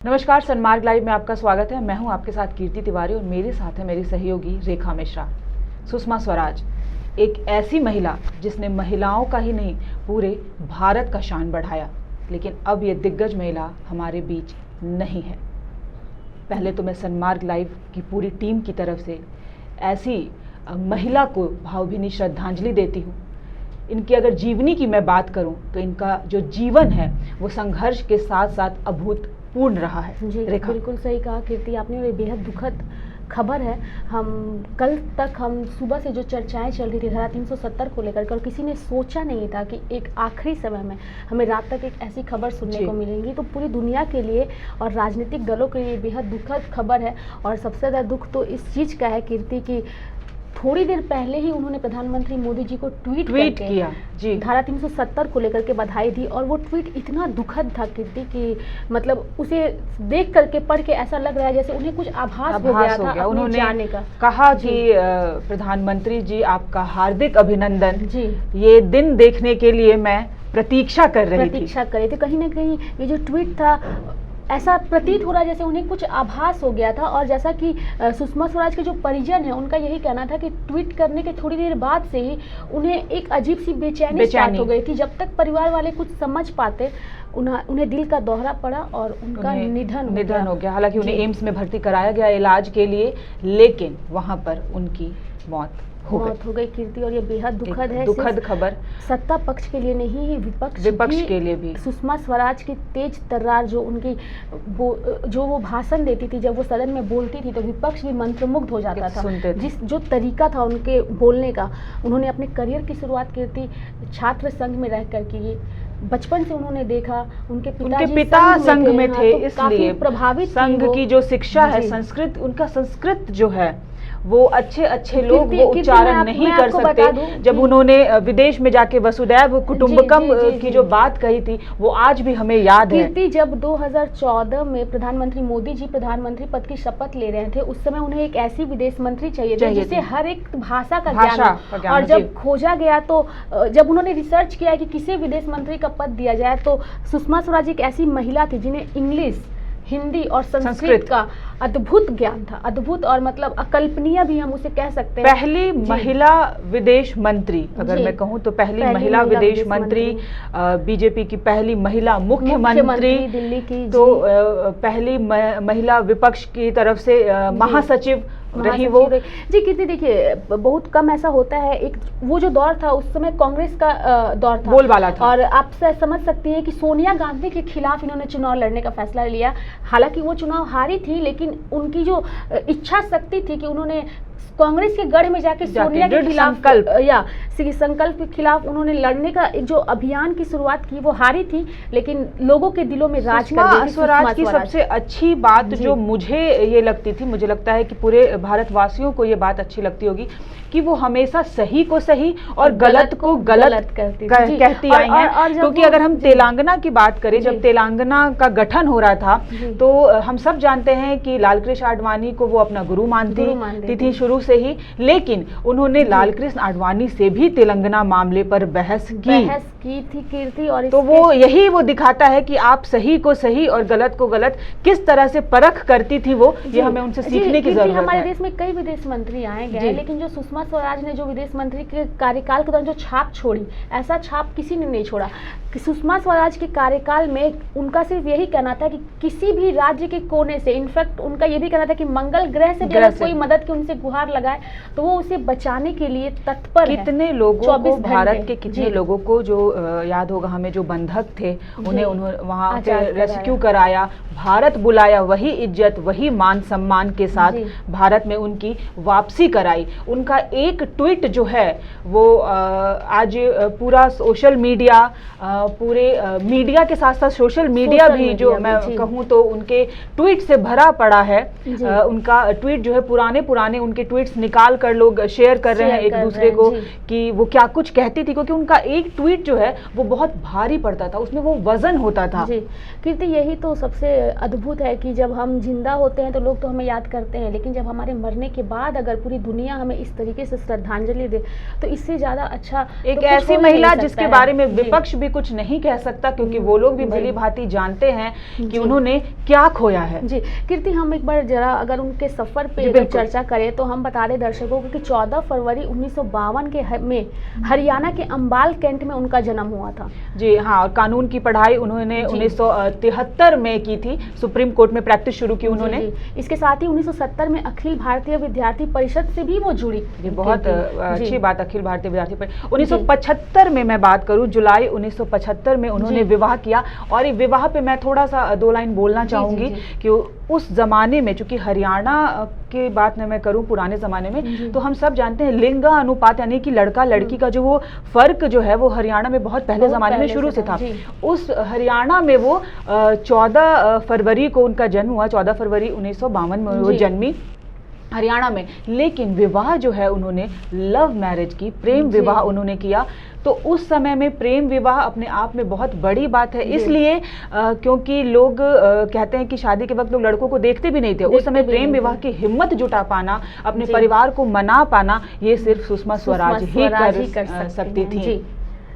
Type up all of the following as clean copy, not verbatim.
नमस्कार, सन्मार्ग लाइव में आपका स्वागत है। मैं हूं आपके साथ कीर्ति तिवारी और मेरे साथ है मेरी सहयोगी रेखा मिश्रा। सुषमा स्वराज एक ऐसी महिला जिसने महिलाओं का ही नहीं पूरे भारत का शान बढ़ाया, लेकिन अब ये दिग्गज महिला हमारे बीच नहीं है। पहले तो मैं सन्मार्ग लाइव की पूरी टीम की तरफ से ऐसी महिला को भावभीनी श्रद्धांजलि देती हूँ। इनकी अगर जीवनी की मैं बात करूं तो इनका जो जीवन है वो संघर्ष के साथ साथ अभूतपूर्ण रहा है। जी रेखा, बिल्कुल सही कहा कीर्ति आपने, और ये बेहद दुखद खबर है। हम कल तक हम सुबह से जो चर्चाएं चल रही थी धारा 370 को लेकर, और किसी ने सोचा नहीं था कि एक आखिरी समय में हमें रात तक एक ऐसी खबर सुनने को मिलेंगी। तो पूरी दुनिया के लिए और राजनीतिक दलों के लिए बेहद दुखद खबर है। और सबसे ज़्यादा दुख तो इस चीज़ का है कीर्ति की थोड़ी देर पहले ही उन्होंने प्रधानमंत्री मोदी जी को ट्वीट किया जी, धारा 370 को लेकर के बधाई दी। और वो ट्वीट इतना दुखद था कीर्ति कि मतलब उसे देख करके पढ़ के ऐसा लग रहा है जैसे उन्हें कुछ आभास हो गया था उन्होंने जाने का। कहा कि प्रधानमंत्री जी आपका हार्दिक अभिनंदन जी, ये दिन देखने के लिए मैं प्रतीक्षा कर रही थी। कहीं ना कहीं ये जो ट्वीट था ऐसा प्रतीत हो रहा है जैसे उन्हें कुछ आभास हो गया था। और जैसा कि सुषमा स्वराज के जो परिजन हैं उनका यही कहना था कि ट्वीट करने के थोड़ी देर बाद से ही उन्हें एक अजीब सी बेचैनी स्टार्ट हो गई थी। जब तक परिवार वाले कुछ समझ पाते उन्हें दिल का दौरा पड़ा और उनका निधन हो गया। हालांकि उन्हें एम्स में भर्ती कराया गया इलाज के लिए, लेकिन वहां पर उनकी मौत हो गई कीर्ति। और ये बेहद दुखद है, दुखद खबर सत्ता पक्ष के लिए नहीं ही विपक्ष के लिए भी। सुषमा स्वराज की तेज तर्रार जो वो भाषण देती थी, जब वो सदन में बोलती थी तो विपक्ष भी मंत्रमुग्ध हो जाता था। जो तरीका था उनके बोलने का, उन्होंने अपने करियर की शुरुआत की थी छात्र संघ में रह कर की। बचपन से उन्होंने देखा उनके पिता संघ में थे, तो इसलिए प्रभावित संघ की जो शिक्षा है, संस्कृत, उनका संस्कृत जो है वो अच्छे लोग वो उच्चारण नहीं कर सकते। जब उन्होंने विदेश में जाके वसुदैव कुटुंबकम की जो बात कही थी वो आज भी हमें याद है। कीर्ति, जब 2014 में प्रधानमंत्री मोदी जी प्रधानमंत्री पद की शपथ ले रहे थे, उस समय उन्हें एक ऐसी विदेश मंत्री चाहिए थी जिसे हर एक भाषा का ज्ञान। और जब खोजा गया तो जब उन्होंने रिसर्च किया कि किसे विदेश मंत्री का पद दिया जाए, तो सुषमा स्वराज एक ऐसी महिला थी जिन्हें इंग्लिश, हिंदी और संस्कृत का अद्भुत ज्ञान था। अद्भुत और मतलब अकल्पनीय भी हम उसे कह सकते हैं। पहली महिला विदेश मंत्री, अगर मैं कहूँ तो पहली महिला विदेश मंत्री, बीजेपी की पहली महिला मुख्यमंत्री दिल्ली की, तो पहली महिला विपक्ष की तरफ से महासचिव रही वो। जी कीर्ति, देखिए बहुत कम ऐसा होता है। एक वो जो दौर था उस समय कांग्रेस का दौर था, बोलबाला था। और आप समझ सकती हैं कि सोनिया गांधी के खिलाफ इन्होंने चुनाव लड़ने का फैसला लिया। हालांकि वो चुनाव हारी थी, लेकिन उनकी जो इच्छा शक्ति थी कि उन्होंने कांग्रेस के गढ़ में जाके सोनिया के खिलाफ संकल्प के खिलाफ उन्होंने लड़ने का एक जो अभियान की शुरुआत की, वो हारी थी, लेकिन लोगों के दिलों में राज कर गई थी। स्वराज की सबसे अच्छी बात जो मुझे ये लगती थी, मुझे लगता है कि पूरे भारतवासियों को ये बात अच्छी लगती होगी कि वो हमेशा सही को सही और गलत को गलत कहती आई हैं। क्योंकि अगर हम तेलंगाना की बात करें, जब तेलंगाना का गठन हो रहा था तो हम सब जानते हैं कि लाल कृष्ण आडवाणी को वो अपना गुरु मानती थी शुरू से ही, लेकिन उन्होंने लाल कृष्ण आडवाणी से भी तेलंगाना मामले पर बहस की थी कीर्ति। और तो वो यही वो दिखाता है कि आप सही को सही और गलत को गलत किस तरह से परख करती थी वो, ये हमें उनसे सीखने की जरूरत है। हमारे देश में कई विदेश मंत्री आए गए, लेकिन जो सुषमा स्वराज ने जो विदेश मंत्री के कार्यकाल के दौरान जो छाप छोड़ी, ऐसा छाप किसी ने नहीं छोड़ा। कि सुषमा स्वराज के कार्यकाल में उनका सिर्फ यही कहना था कि किसी भी राज्य के कोने से, इनफैक्ट उनका ये भी कहना था कि मंगल ग्रह से भी कोई मदद की उनसे गुहार लगाए तो वो उसे बचाने के लिए तत्पर है। कितने लोगों को, भारत के कितने लोगों को जो याद होगा हमें, जो बंधक थे उन्हें वहां से रेस्क्यू कराया, भारत बुलाया, वही इज्जत वही मान सम्मान के साथ भारत में उनकी वापसी कराई। उनका एक ट्वीट जो है वो आज पूरा सोशल मीडिया, पूरे मीडिया के साथ साथ सोशल मीडिया भी जो मैं कहूँ तो उनके ट्वीट से भरा पड़ा है। उनका ट्वीट जो है पुराने उनके ट्वीट्स निकाल कर लोग शेयर कर रहे हैं एक दूसरे को जी। कि वो क्या कुछ कहती थी, क्योंकि उनका एक ट्वीट जो है वो बहुत भारी पड़ता था, उसमें वो वजन होता था। जी कीर्ति, यही तो सबसे अद्भुत है कि जब हम जिंदा होते हैं तो लोग तो हमें याद करते हैं, लेकिन जब हमारे मरने के बाद अगर पूरी दुनिया हमें इस तरीके से श्रद्धांजलि दे तो इससे ज़्यादा अच्छा एक तो कुछ ऐसी हो ही नहीं महिला सकता जिसके है। बारे में जी। विपक्ष भी कुछ नहीं कह सकता, क्योंकि वो लोग भी जी। भली भांति जानते हैं कि जी। उन्होंने क्या खोया है। जी कीर्ति, हम एक बार जरा अगर उनके सफर पे जी, अगर बिल्कुल। चर्चा करें तो हम बता दें दर्शकों को कि 14 फरवरी 1952 में हरियाणा के अंबाल कैंट में उनका जन्म हुआ था। जी हाँ, और कानून की पढ़ाई उन्होंने जी। 1973 में की थी, सुप्रीम कोर्ट में प्रैक्टिस शुरू की उन्होंने। जी, जी। इसके साथ ही 1970 में अखिल भारतीय विद्यार्थी परिषद से भी वो जुड़ी। ये बहुत कीर्ति। अच्छी जी। बात, अखिल भारतीय विद्यार्थी परिषद। 1975 में मैं बात करूं, जुलाई 1975 में उन्होंने जी। विवाह किया। और ये विवाह पे मैं थोड़ा सा 2 लाइन बोलना चाहूंगी जी। कि उस जमाने में, चूंकि हरियाणा की बात मैं करूं पुराने जमाने में, जी। तो हम सब जानते हैं लिंग अनुपात यानी कि लड़का लड़की का जो वो फर्क जो है वो हरियाणा में बहुत पहले बहुत जमाने में पहले शुरू से से था, था। जी। उस हरियाणा में वो 14 फरवरी को उनका जन्म हुआ, 14 फरवरी 1952 में वो जी। जन्मी हरियाणा में। लेकिन विवाह जो है उन्होंने लव मैरिज की, प्रेम जी। विवाह उन्होंने किया। तो उस समय में प्रेम विवाह अपने आप में बहुत बड़ी बात है, जी। इसलिए क्योंकि लोग कहते हैं कि शादी के वक्त लोग लड़कों को देखते भी नहीं थे। उस देखते समय भी प्रेम नहीं विवाह थे। की हिम्मत जुटा पाना, अपने जी। परिवार को मना पाना, ये सिर्फ सुषमा स्वराज ही कर सकती सकती थी। जी।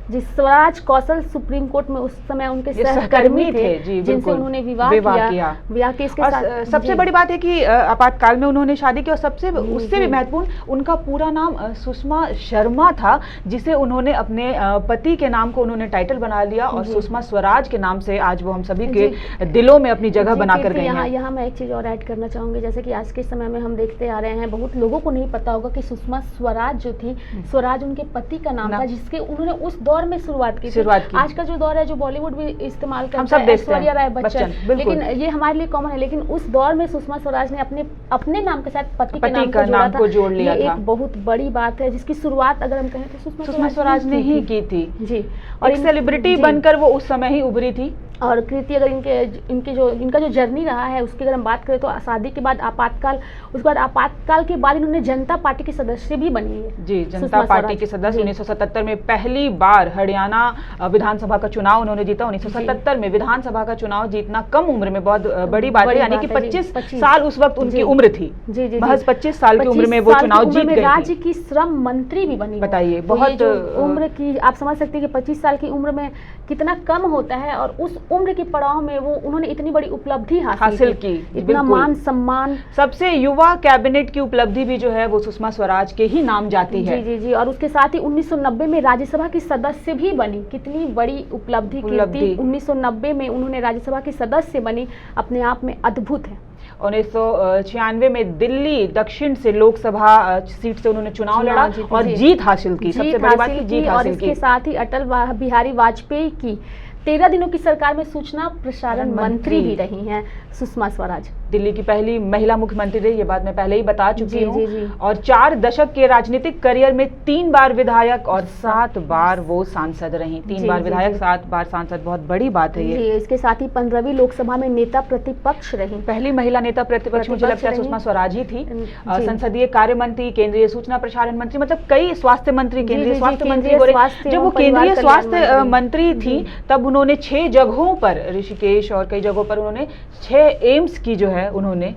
जी, स्वराज कौशल सुप्रीम कोर्ट में उस समय उनके ये सहकर्मी थे, जी, जिनसे बिल्कुल। उन्होंने विवाह किया। विवाह के इसके और साथ सबसे जी। बड़ी बात है कि आपातकाल में उन्होंने शादी की, और सबसे उससे जी। भी महत्वपूर्ण उनका पूरा नाम सुषमा शर्मा था, जिसे उन्होंने अपने पति के नाम को उन्होंने टाइटल बना लिया, और जी। सुषमा स्वराज के नाम से आज वो हम सभी जी। के दिलों में अपनी जगह जी, बनाकर कीर्ति, गई हैं। यहाँ मैं एक चीज़ और ऐड करना चाहूँगी, जैसे कि आज के समय में हम देखते आ रहे हैं, बहुत लोगों को नहीं पता होगा कि सुषमा स्वराज जो थी, स्वराज उनके पति का नाम था, जिसके उन्होंने उस दौर में शुरुआत की थी। आज का जो दौर है, जो बॉलीवुड भी इस्तेमाल करता हम सब है, देखते हैं, ऐश्वर्या राय बच्चन, बिल्कुल। लेकिन ये हमारे लिए कॉमन है। लेकिन उस दौर में सुषमा स्वराज ने अपने नाम के साथ पति के नाम को जोड़ लिया था। एक बहुत बड़ी बात है, जिसकी शुरुआत अगर हम कहें तो सुषमा स्वराज ने ही की थी। जी, और एक सेलिब्रिटी बनकर वो उस समय ही उभरी थी। और कृति, अगर इनका जो जर्नी रहा है उसकी अगर हम बात करें तो शादी के बाद आपातकाल, उसके बाद आपातकाल के बाद इन्होंने जनता पार्टी के सदस्य भी बनी है। जी, जनता पार्टी के सदस्य 1977 में पहली बार हरियाणा विधानसभा का चुनाव उन्होंने जीता। 1977 में विधानसभा का चुनाव जीतना कम उम्र में बहुत बड़ी बात है, यानी कि 25 साल उस वक्त उनकी उम्र थी। जी जी, महज 25 साल की उम्र में वो चुनाव जीत गई थी। राज्य की श्रम मंत्री भी बनी। बताइए, बहुत उम्र की आप समझ सकते हैं कि 25 साल की उम्र में कितना कम होता है, और उस उम्र के पड़ाव में वो उन्होंने इतनी बड़ी उपलब्धि हासिल की, इतना मान सम्मान। सबसे युवा कैबिनेट की उपलब्धि भी जो है वो सुषमा स्वराज के ही नाम जाती है। जी जी जी, और उसके साथ ही 1990 में राज्यसभा की सदस्य भी बनी। कितनी बड़ी उपलब्धि। 1990 में उन्होंने राज्यसभा की सदस्य बनी, अपने आप में अद्भुत है। 1996 में दिल्ली दक्षिण से लोकसभा सीट से उन्होंने चुनाव लड़ा और जीत हासिल की। सबसे बड़ी बात है जीत हासिल की। और इसके साथ ही अटल बिहारी वाजपेयी की 13 दिनों की सरकार में सूचना प्रसारण मंत्री भी रही हैं सुषमा स्वराज। दिल्ली की पहली महिला मुख्यमंत्री रही, ये बात मैं पहले ही बता चुकी हूँ। और 4 दशक के राजनीतिक करियर में 3 बार विधायक और 7 बार वो सांसद रही। 3 बार विधायक, 7 बार सांसद, बहुत बड़ी बात है ये। इसके साथ ही 15वीं लोकसभा में नेता प्रतिपक्ष रही। पहली महिला नेता प्रतिपक्ष मुझे लगता है सुषमा स्वराज ही थी। संसदीय कार्य मंत्री, केंद्रीय सूचना प्रसारण मंत्री, मतलब कई स्वास्थ्य मंत्री, केंद्रीय स्वास्थ्य मंत्री, जब वो केंद्रीय स्वास्थ्य मंत्री थी तब उन्होंने 6 जगहों पर, ऋषिकेश और कई जगहों पर उन्होंने 6 एम्स की जो है उन्होंने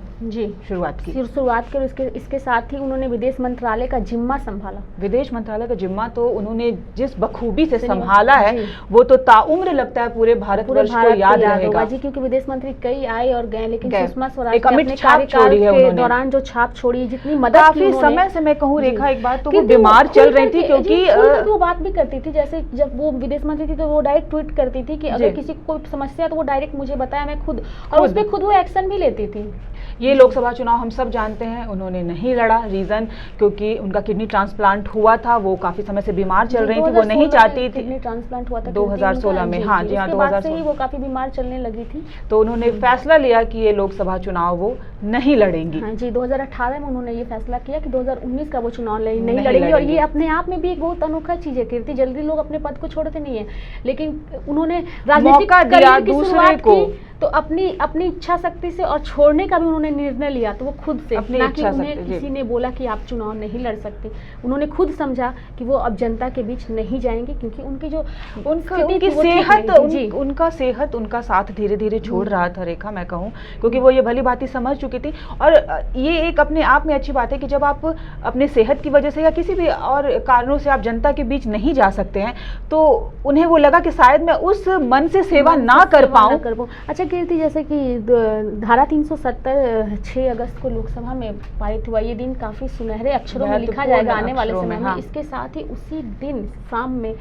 शुरुआत की। इसके साथ ही उन्होंने विदेश मंत्रालय का जिम्मा संभाला। विदेश मंत्रालय का जिम्मा तो उन्होंने जिस बखूबी से संभाला है वो तो ताउम्र लगता है पूरे भारतवर्ष को याद रहेगा जी, क्योंकि विदेश मंत्री कई आए और गए, लेकिन सुषमा स्वराज ने अपने कार्यकाल के दौरान जो छाप छोड़ी, जितनी मदद काफी समय से मैं कहूँ रेखा, एक बात तो वो बीमार चल रही थी, क्योंकि वो बात भी करती थी, जैसे जब वो विदेश मंत्री थी तो वो डायरेक्ट ट्वीट करती थी कि अगर किसी को कोई समस्या तो वो डायरेक्ट मुझे बताया, मैं खुद, और उस पर खुद वो एक्शन भी लेती थी। ये लोकसभा चुनाव हम सब जानते हैं उन्होंने नहीं लड़ा, रीजन क्योंकि उनका किडनी ट्रांसप्लांट हुआ था, वो काफी समय से बीमार चल रही थी, वो नहीं चाहती थी। किडनी ट्रांसप्लांट हुआ था 2016 में। हाँ जी हाँ, 2016 ही वो काफी बीमार चलने लगी थी, तो उन्होंने फैसला लिया कि ये लोकसभा चुनाव वो नहीं लड़ेंगी। हाँ जी, 2018 में उन्होंने ये फैसला किया कि 2019 का वो चुनाव नहीं लड़ेंगी। और ये अपने आप में भी एक बहुत अनोखा चीज है कीर्ति, जल्दी लोग अपने पद को छोड़ते नहीं है, लेकिन उन्होंने राजनीतिक करियर की शुरुआत की तो अपनी अपनी इच्छा शक्ति से और छोड़ने का भी उन्होंने निर्णय लिया, तो वो खुद से, अपनी ना कि इच्छा उन्हें शक्ति, किसी ने बोला कि आप चुनाव नहीं लड़ सकते। उन्होंने खुद समझा कि वो अब जनता के बीच नहीं जाएंगे, क्योंकि उनकी जो उनकी सेहत, उनका सेहत उनका साथ धीरे धीरे छोड़ रहा था रेखा, मैं कहूँ, क्योंकि वो ये भली भांति समझ चुकी थी। और ये एक अपने आप में अच्छी बात है कि जब आप अपने सेहत की वजह से या किसी भी और कारणों से आप जनता के बीच नहीं जा सकते हैं, तो उन्हें वो लगा कि शायद मैं उस मन से सेवा ना कर पाऊं। अच्छा कीर्ति, जैसे कि धारा 370 6 अगस्त को लोकसभा में पारित हुआ, ये दिन काफी सुनहरे अक्षरों में लिखा जाएगा आने वाले समय में। इसके साथ ही उसी दिन शाम में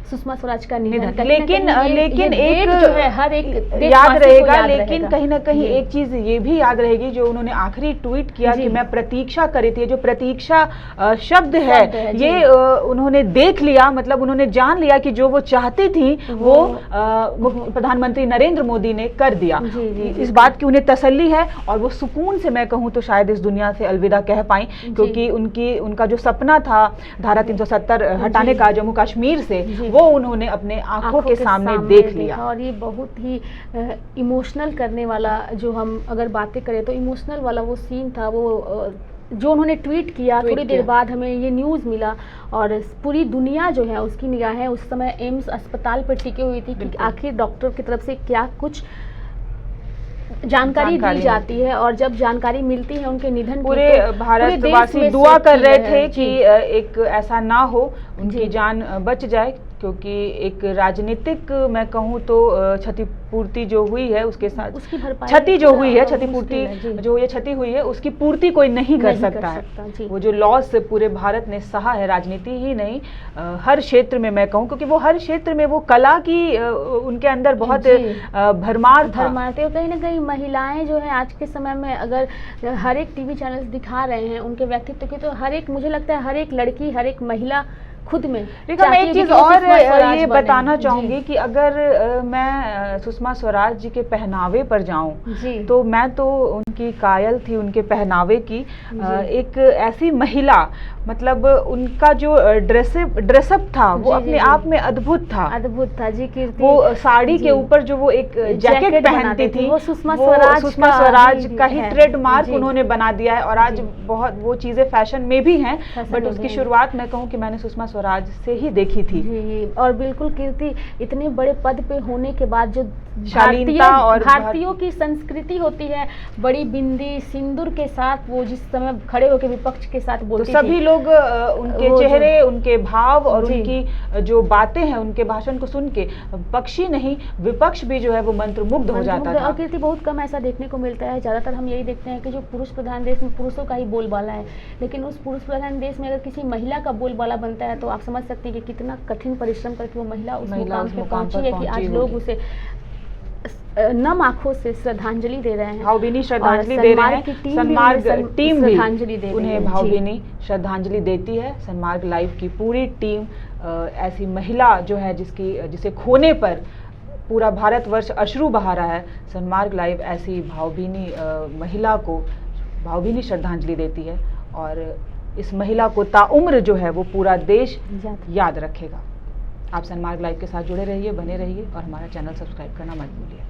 सुषमा स्वराज का निधन, लेकिन एक जो है हर एक याद रहेगा, लेकिन कहीं ना कहीं एक चीज ये भी याद रहेगी, जो उन्होंने आखिरी ट्वीट किया कि मैं प्रतीक्षा करी थी। जो प्रतीक्षा शब्द है ये उन्होंने देख लिया, मतलब उन्होंने जान लिया कि जो वो चाहती थी वो प्रधानमंत्री नरेंद्र मोदी ने कर दिया। इस बात की उन्हें तसल्ली है, और वो सुकून से, मैं कहूँ तो शायद इस दुनिया से अलविदा कह पाई, क्योंकि उनका जो सपना था धारा 370 हटाने का जम्मू कश्मीर से, वो उन्होंने अपने आंखों के सामने देख लिया। और ये बहुत ही इमोशनल करने वाला, जो हम अगर बातें करें तो इमोशनल वाला वो सीन था, वो जो उन्होंने ट्वीट किया। थोड़ी देर बाद हमें ये न्यूज़ मिला, और पूरी दुनिया जो है उसकी निगाहें उस समय एम्स अस्पताल पर टिकी हुई थी कि आखिर डॉक्टर की तरफ से क्या कुछ जानकारी दी जाती है, और जब जानकारी मिलती है उनके निधन, पूरे भारतवासी दुआ कर रहे थे कि एक ऐसा ना हो, उनकी जान बच जाए, क्योंकि एक राजनीतिक, मैं कहूँ तो क्षतिपूर्ति जो हुई है उसके साथ, उसकी क्षति जो हुई है, क्षतिपूर्ति जो ये क्षति हुई है उसकी पूर्ति कोई नहीं कर सकता है। वो जो लॉस पूरे भारत ने सहा है, राजनीति ही नहीं, हर क्षेत्र में मैं कहूँ, क्योंकि वो हर क्षेत्र में वो कला की उनके अंदर बहुत भरमार था। और कहीं ना कहीं महिलाएं जो है आज के समय में, अगर हर एक टीवी चैनल दिखा रहे हैं उनके व्यक्तित्व के, तो हर एक, मुझे लगता है हर एक लड़की, हर एक महिला खुद में। देखो, मैं एक चीज और ये बताना चाहूंगी कि अगर मैं सुषमा स्वराज जी के पहनावे पर जाऊं, तो मैं तो उनकी कायल थी, उनके पहनावे की। एक ऐसी महिला, मतलब उनका जो ड्रेसअप था वो अपने आप में अद्भुत था जी कीर्ति। वो साड़ी के ऊपर जो वो एक जैकेट पहनती थी, वो सुषमा स्वराज का ही ट्रेडमार्क उन्होंने बना दिया है, और आज बहुत वो चीजें फैशन में भी हैं, बट उसकी शुरुआत मैं कहूँ कि मैंने सुषमा स्वराज से ही देखी थी। जी, और बिल्कुल कीर्ति, इतने बड़े पद पे होने के बाद जो शालीनता और भारतीयों की संस्कृति होती है, बड़ी बिंदी सिंदूर के साथ वो जिस समय खड़े होकर विपक्ष के साथ बोलती तो सभी लोग उनके चेहरे, उनके भाव और उनकी जो बातें हैं, उनके भाषण को सुन के पक्षी नहीं विपक्ष भी जो है वो मंत्रमुग्ध हो जाता था। और कीर्ति, बहुत कम ऐसा देखने को मिलता है। ज्यादातर हम यही देखते हैं कि जो पुरुष प्रधान देश में पुरुषों का ही बोलबाला है, लेकिन उस पुरुष प्रधान देश में अगर किसी महिला का बोलबाला बनता है, तो आप समझ सकते हैं कि कितना कठिन परिश्रम करके वो महिला उस मुकाम पे पहुंची है, कि आज लोग उसे नम आंखों से श्रद्धांजलि दे रहे हैं, भावभीनी श्रद्धांजलि दे रहे हैं। सन्मार्ग टीम भी उन्हें भावभीनी श्रद्धांजलि देती है। सन्मार्ग लाइव की पूरी टीम ऐसी महिला जो है जिसे खोने पर पूरा भारतवर्ष अश्रु बहा रहा है, सन्मार्ग लाइव ऐसी भावभीनी महिला को भावभीनी श्रद्धांजलि देती है, और इस महिला को ताउम्र जो है वो पूरा देश याद रखेगा। आप सन्मार्ग लाइव के साथ जुड़े रहिए, बने रहिए, और हमारा चैनल सब्सक्राइब करना मत भूलिए।